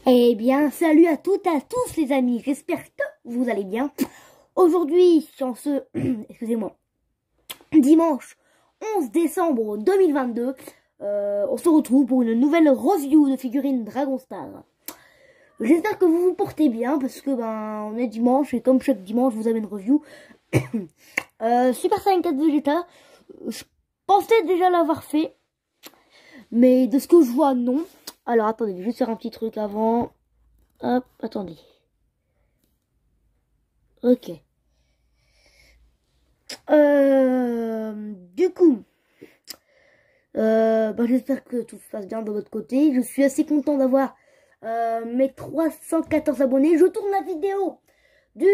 Eh bien, salut à toutes et à tous les amis, j'espère que vous allez bien. Aujourd'hui, en ce, excusez-moi, dimanche 11 décembre 2022, on se retrouve pour une nouvelle review de figurines Dragon Star. J'espère que vous vous portez bien, parce que on est dimanche, et comme chaque dimanche, je vous amène une review. Super Saiyan 4 Vegeta, je pensais déjà l'avoir fait, mais de ce que je vois, non. Alors, attendez, je vais juste faire un petit truc avant. Hop, attendez. Ok. Du coup, j'espère que tout se passe bien de votre côté. Je suis assez content d'avoir mes 314 abonnés. Je tourne la vidéo du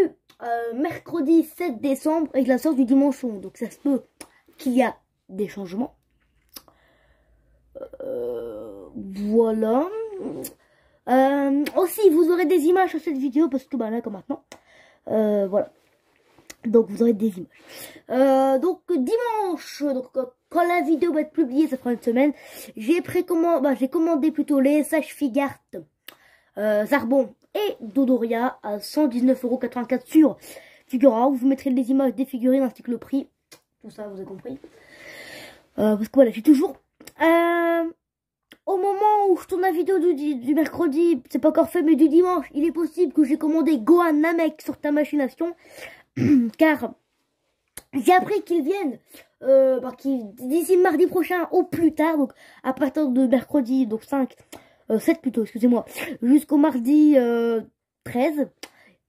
mercredi 7 décembre et je la sors du dimanche 11. Donc, ça se peut qu'il y a des changements. Voilà. Aussi, vous aurez des images sur cette vidéo parce que là, comme maintenant, voilà. Donc, vous aurez des images. Donc, dimanche, donc quand la vidéo va être publiée, ça fera une semaine. J'ai commandé plutôt les Sage-Figart, Zarbon et Dodoria à 119,84 € sur Figura. Où je vous mettrai les images des figurines ainsi que le prix. Tout ça, vous avez compris. Parce que voilà, j'ai toujours... au moment où je tourne la vidéo du mercredi, c'est pas encore fait, mais du dimanche, il est possible que j'ai commandé Gohan Namek sur ta machination. Car j'ai appris qu'ils viennent d'ici mardi prochain au plus tard, donc à partir de mercredi, donc 7 plutôt, excusez-moi, jusqu'au mardi 13,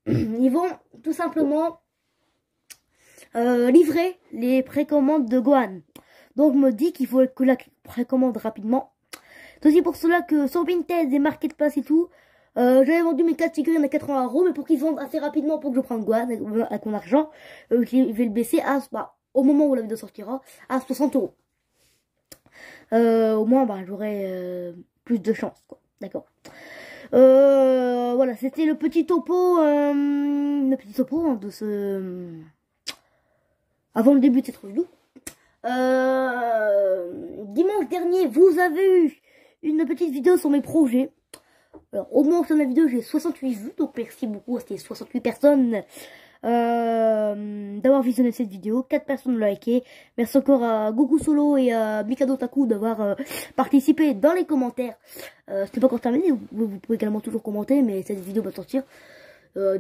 ils vont tout simplement livrer les précommandes de Gohan. Donc je me dis qu'il faut que la précommande rapidement. C'est aussi pour cela que sur Vinted et Marketplace et tout, j'avais vendu mes 4 figurines à 80 €, mais pour qu'ils se vendent assez rapidement pour que je prenne Gohan avec mon argent, je vais le baisser à, au moment où la vidéo sortira, à 60 €. Au moins, j'aurai plus de chance, quoi. D'accord. Voilà, c'était le petit topo, de ce... avant le début de cette review. Dimanche dernier, vous avez eu une petite vidéo sur mes projets. Alors, au moment où la vidéo, j'ai 68 vues, donc merci beaucoup à ces 68 personnes d'avoir visionné cette vidéo. 4 personnes l'ont liké. Merci encore à Goku Solo et à Mikado Taku d'avoir participé dans les commentaires. C'est pas encore terminé, vous pouvez également toujours commenter, mais cette vidéo va sortir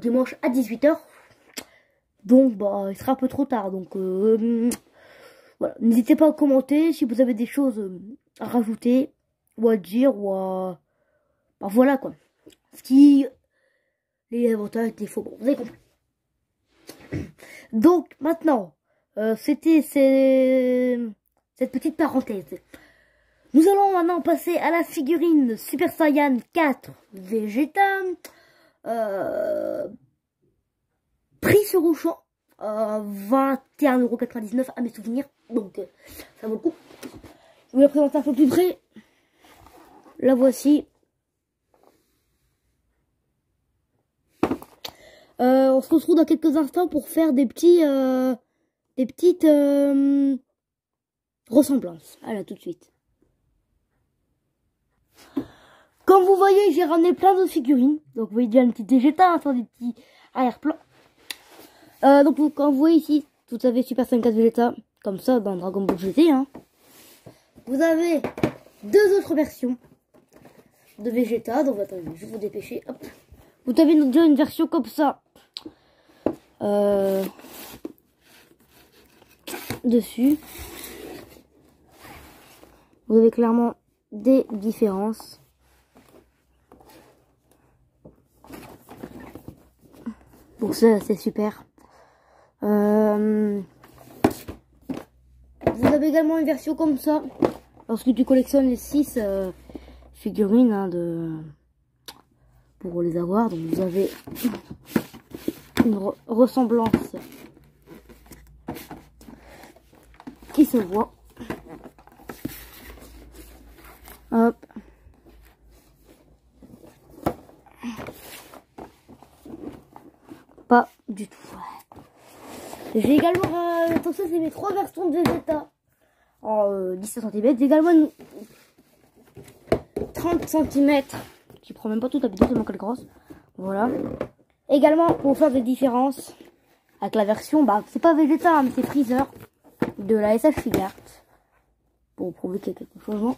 dimanche à 18 h. Donc, il sera un peu trop tard, donc... voilà, n'hésitez pas à commenter si vous avez des choses à rajouter ou à dire ou à... voilà quoi. Ce qui... les avantages, les défauts, bon, vous avez compris. Donc maintenant, c'était cette petite parenthèse. Nous allons maintenant passer à la figurine Super Saiyan 4 Vegeta. Prix sur Auchan. 21,99 € à mes souvenirs, donc ça vaut le coup. Je vais la présenter un peu plus près. La voici. On se retrouve dans quelques instants pour faire des petites ressemblances. Allez, à tout de suite. Comme vous voyez, j'ai ramené plein d'autres figurines. Donc vous voyez déjà une petite Vegeta, hein, sur des petits arrière-plans. Donc quand vous voyez ici, vous avez Super Saiyan 4 Vegeta, comme ça dans Dragon Ball GT. Hein. Vous avez deux autres versions de Vegeta. Donc attendez, je vais vous dépêcher. Hop. Vous avez déjà une version comme ça. Dessus. Vous avez clairement des différences. Donc ça c'est super. Vous avez également une version comme ça. Lorsque tu collectionnes les 6 figurines hein, pour les avoir. Donc vous avez une ressemblance qui se voit. Hop. Pas du tout. J'ai également, attention, c'est mes 3 versions de Vegeta en 17 cm. J'ai également une 30 cm qui prend même pas toute la vidéo, tellement qu'elle est grosse. Voilà. Également, pour faire des différences avec la version, bah, c'est pas Vegeta, hein, mais c'est Freezer de la SH Figart. Pour prouver qu'il y a quelques changements.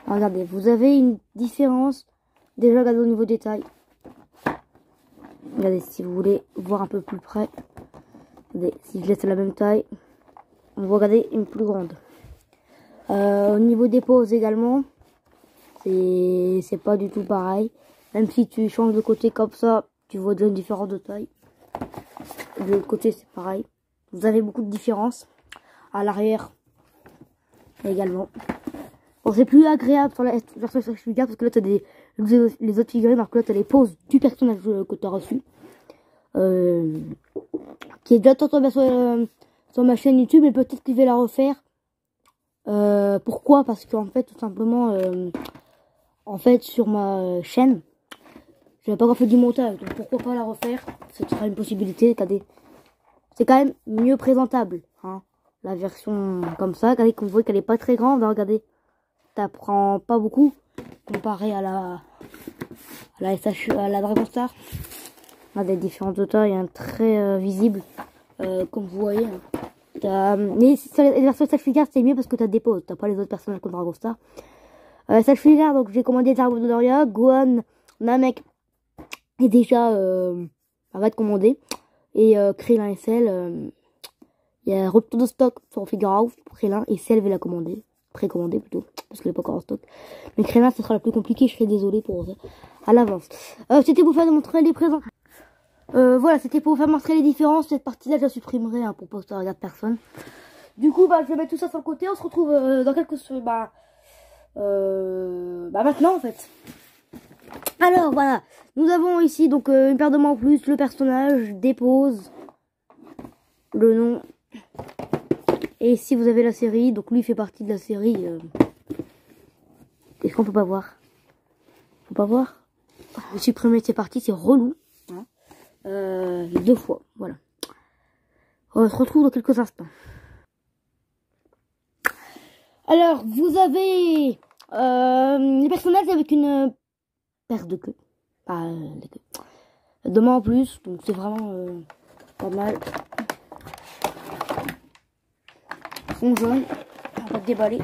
Regardez, vous avez une différence. Déjà, regardez au niveau des tailles. Regardez, si vous voulez voir un peu plus près. Regardez, si je laisse la même taille, on va regarder une plus grande. Au niveau des poses également, c'est pas du tout pareil. Même si tu changes de côté comme ça, tu vois déjà une différence de taille. De l'autre côté, c'est pareil. Vous avez beaucoup de différences. À l'arrière, également. Bon, c'est plus agréable sur la version figure parce que là, tu as les autres figurines, alors que là, tu as les poses du personnage que tu as reçu. Qui est déjà tombé sur ma chaîne YouTube, mais peut-être que je vais la refaire. Pourquoi? Parce qu'en fait, tout simplement, en fait, sur ma chaîne, je n'ai pas encore fait du montage, donc pourquoi pas la refaire? Ce sera une possibilité. C'est quand même mieux présentable, hein. La version comme ça, regardez, qu'on voit qu'elle est pas très grande, hein, regardez. T'apprends pas beaucoup comparé à la SH, à la Dragon Star. On a des différences de taille hein, très visibles, comme vous voyez. Mais sur les versions SH Figure, c'est mieux parce que t'as des poses, t'as pas les autres personnages comme Dragon Star. SH Figure, donc j'ai commandé Dragon Doria, Gohan, Namek est déjà va être commandé. Et Krillin et Cell, il y a un retour de stock sur Figure Out pour Krillin et Cell va la commander. Précommandé plutôt, parce qu'elle n'est pas encore en stock. Mais Krillin, ce sera la plus compliquée, je serai désolé pour à l'avance. C'était pour faire montrer les présents. Voilà, c'était pour vous faire montrer les différences. Cette partie-là, je la supprimerai hein, pour pas que ça regarde personne. Du coup, bah, je vais mettre tout ça sur le côté. On se retrouve dans quelques... maintenant, en fait. Alors, voilà. Nous avons ici donc une paire de mains en plus, le personnage, des poses, le nom... Et si vous avez la série, donc lui fait partie de la série. Est-ce qu'on peut pas voir? Faut pas voir? Je supprimer ces parties, c'est relou. Hein 2 fois, voilà. On se retrouve dans quelques instants. Alors, vous avez les personnages avec une paire de queues. Pas des queues. 2 mains en plus, donc c'est vraiment pas mal. Fond jaune, on va déballer.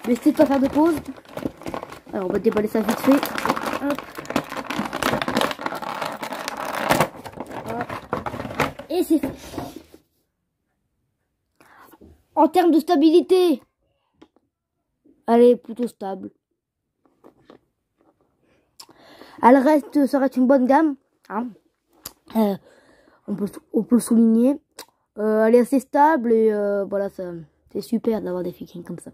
N'hésitez pas à faire de pause. Alors on va déballer ça vite fait. Hop. Hop. Et c'est fait. En termes de stabilité, elle est plutôt stable. Elle reste, ça reste une bonne gamme. Hein. On peut le souligner. Elle est assez stable et voilà, c'est super d'avoir des figurines comme ça.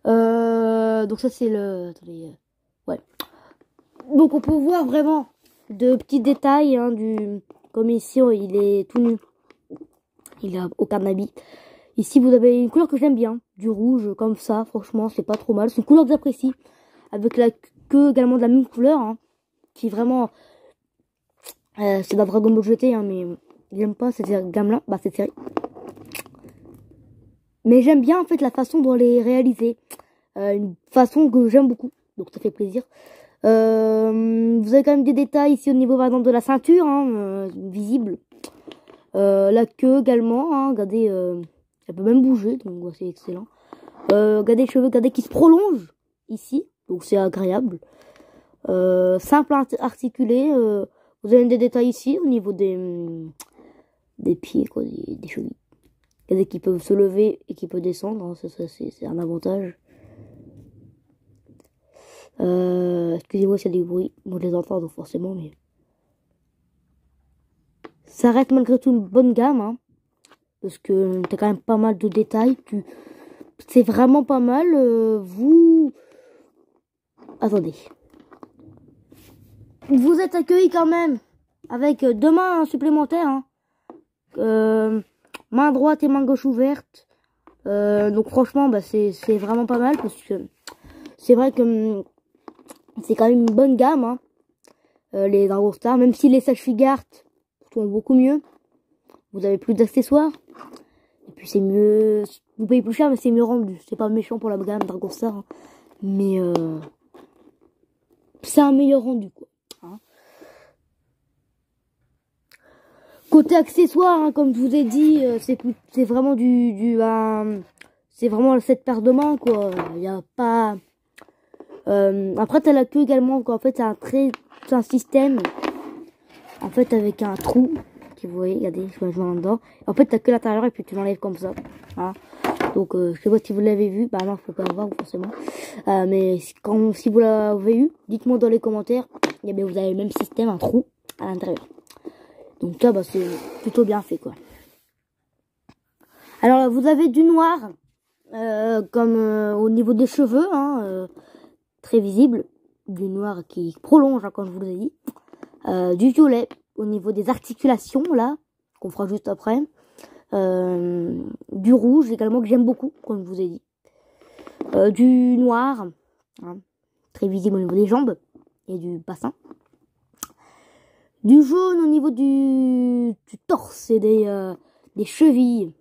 Donc ça c'est le... Attendez, ouais. Donc on peut voir vraiment de petits détails hein, comme ici il est tout nu. Il a aucun habit. Ici vous avez une couleur que j'aime bien, du rouge comme ça, franchement c'est pas trop mal. C'est une couleur que j'apprécie, avec la queue également de la même couleur, hein, qui est vraiment C'est dans Dragon Ball GT, hein, mais j'aime pas cette gamme-là, bah cette série. Mais j'aime bien en fait la façon dont elle est réalisée. Une façon que j'aime beaucoup, donc ça fait plaisir. Vous avez quand même des détails ici au niveau par exemple de la ceinture, hein, visible. La queue également, hein, regardez, elle peut même bouger, donc c'est excellent. Regardez les cheveux, regardez qui se prolongent ici, donc c'est agréable. Simple articulé, vous avez des détails ici au niveau des pieds, quoi, des chevilles. Regardez qui peuvent se lever et qui peuvent descendre, hein, ça c'est un avantage. Excusez-moi s'il y a des bruits, moi je les entends donc forcément, mais ça reste malgré tout une bonne gamme, hein, parce que t'as quand même pas mal de détails, c'est vraiment pas mal. Attendez, vous êtes accueillis quand même avec deux mains supplémentaires, hein. Main droite et main gauche ouverte, donc franchement bah c'est vraiment pas mal, parce que c'est vrai que c'est quand même une bonne gamme, hein. Les Dragon Star, même si les sèche-figures sont beaucoup mieux, vous avez plus d'accessoires, et puis c'est mieux, vous payez plus cher mais c'est mieux rendu. C'est pas méchant pour la gamme Dragon Star, hein, mais c'est un meilleur rendu, quoi, hein. Côté accessoires, hein, comme je vous ai dit, c'est vraiment c'est vraiment cette paire de mains, quoi. Il y a pas après t'as la queue également, quoi. En fait c'est un système en fait avec un trou qui, vous voyez, regardez, je vais en dedans. En fait t'as que l'intérieur et puis tu l'enlèves comme ça, hein. Donc je sais pas si vous l'avez vu, bah non je peux pas le voir forcément, mais si vous l'avez eu, dites-moi dans les commentaires. Et bien vous avez le même système, un trou à l'intérieur. Donc là bah c'est plutôt bien fait, quoi. Alors vous avez du noir comme au niveau des cheveux, hein, très visible, du noir qui prolonge, hein, comme je vous l'ai dit, du violet au niveau des articulations là, qu'on fera juste après, du rouge également que j'aime beaucoup, comme je vous ai dit, du noir, hein, très visible au niveau des jambes et du bassin, du jaune au niveau du torse et des chevilles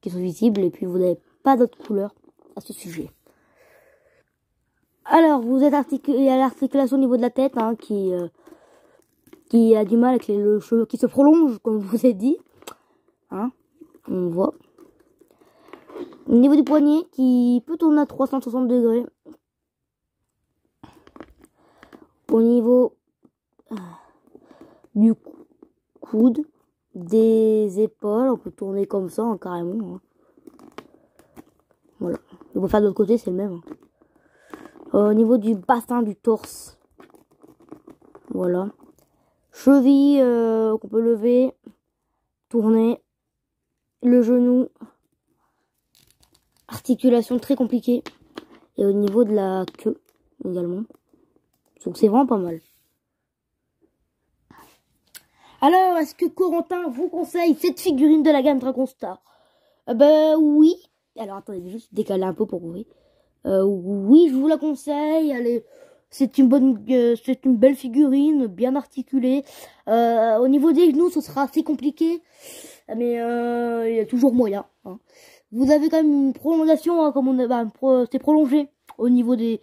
qui sont visibles, et puis vous n'avez pas d'autres couleurs à ce sujet. Alors, vous êtes il y a l'articulation au niveau de la tête, hein, qui a du mal avec le cheveu qui se prolonge, comme je vous ai dit, hein, on voit. Au niveau du poignet, qui peut tourner à 360 degrés. Au niveau du coude, des épaules, on peut tourner comme ça, hein, carrément, hein. Voilà. On peut faire de l'autre côté, c'est le même, hein. Au niveau du bassin du torse, voilà. Cheville qu'on peut lever, tourner. Le genou, articulation très compliquée. Et au niveau de la queue également. Donc c'est vraiment pas mal. Alors, est-ce que Corentin vous conseille cette figurine de la gamme Dragon Star? Ben oui. Alors attendez, je vais juste décaler un peu pour vous voyez. Oui, je vous la conseille. C'est une belle figurine, bien articulée. Au niveau des genoux, ce sera assez compliqué, mais il y a toujours moyen, hein. Vous avez quand même une prolongation, hein, comme c'est prolongé au niveau des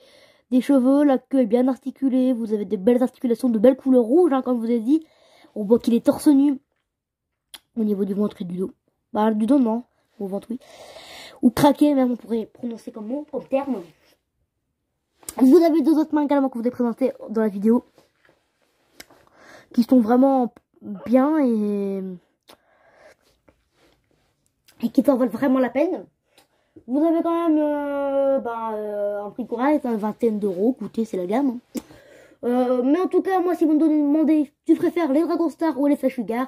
cheveux. La queue est bien articulée. Vous avez des belles articulations, de belles couleurs rouges, hein, comme je vous ai dit. On voit qu'il est torse nu au niveau du ventre et du dos. Bah du dos non, au ventre oui. Ou craquer, même on pourrait prononcer comme mot, comme terme. Vous avez deux autres mains également que vous avez présentées dans la vidéo, qui sont vraiment bien et qui t'en valent vraiment la peine. Vous avez quand même un prix correct, une vingtaine d'euros, écoutez, c'est la gamme, hein. Mais en tout cas, moi, si vous me demandez, tu préfères les Dragon Star ou les sèche-figures,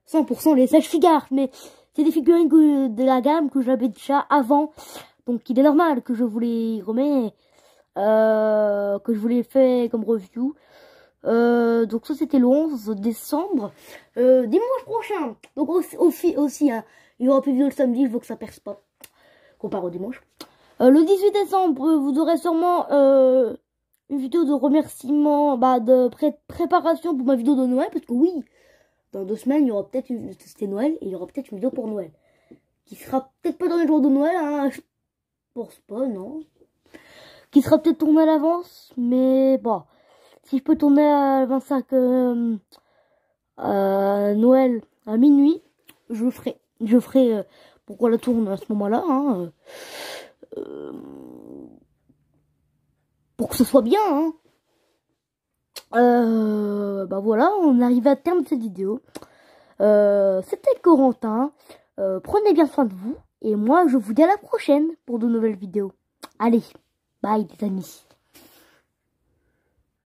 100% les sèche-figures, mais c'est des figurines de la gamme que j'avais déjà avant, donc il est normal que je vous les remets, que je vous les fais comme review. Donc ça c'était le 11 décembre, dimanche prochain, donc aussi hein, il y aura plus de vidéo le samedi, je veux que ça perce pas, comparé au dimanche. Le 18 décembre, vous aurez sûrement une vidéo de remerciement, bah, de préparation pour ma vidéo de Noël, parce que oui, dans 2 semaines, il y aura peut-être c'était Noël, et il y aura peut-être une vidéo pour Noël. Qui sera peut-être pas dans les jours de Noël, hein, je pense pas, non. Qui sera peut-être tournée à l'avance, mais bon, si je peux tourner à 25 Noël à minuit, je le ferai. Je ferai pourquoi la tourne à ce moment-là, hein, pour que ce soit bien, hein. Bah voilà, on arrive à terme de cette vidéo. C'était Corentin. Prenez bien soin de vous. Et moi, je vous dis à la prochaine pour de nouvelles vidéos. Allez, bye les amis.